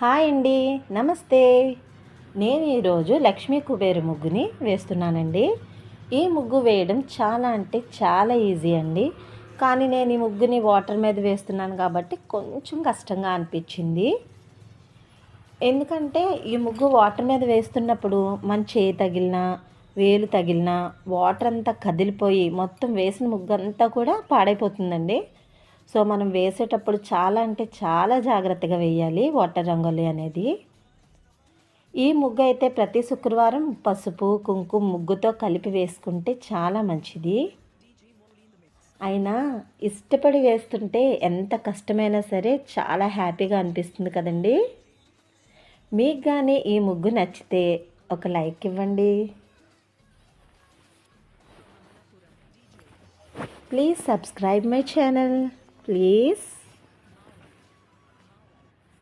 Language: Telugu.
హాయ్ అండి, నమస్తే. నేను ఈరోజు లక్ష్మీ కుబేర ముగ్గుని వేస్తున్నానండి. ఈ ముగ్గు వేయడం చాలా అంటే చాలా ఈజీ అండి. కానీ నేను ఈ ముగ్గుని వాటర్ మీద వేస్తున్నాను కాబట్టి కొంచెం కష్టంగా అనిపించింది. ఎందుకంటే ఈ ముగ్గు వాటర్ మీద వేస్తున్నప్పుడు మన చేయి తగిలినా, వేలు తగిలినా వాటర్ అంతా కదిలిపోయి మొత్తం వేసిన ముగ్గు అంతా కూడా పాడైపోతుందండి. సో మనం వేసేటప్పుడు చాలా అంటే చాలా జాగ్రత్తగా వేయాలి వాటర్ రంగోలి అనేది. ఈ ముగ్గు అయితే ప్రతి శుక్రవారం పసుపు కుంకుమ ముగ్గుతో కలిపి వేసుకుంటే చాలా మంచిది. అయినా ఇష్టపడి వేస్తుంటే ఎంత కష్టమైనా సరే చాలా హ్యాపీగా అనిపిస్తుంది కదండి. మీకు కానీ ఈ ముగ్గు నచ్చితే ఒక లైక్ ఇవ్వండి. Please subscribe my channel please.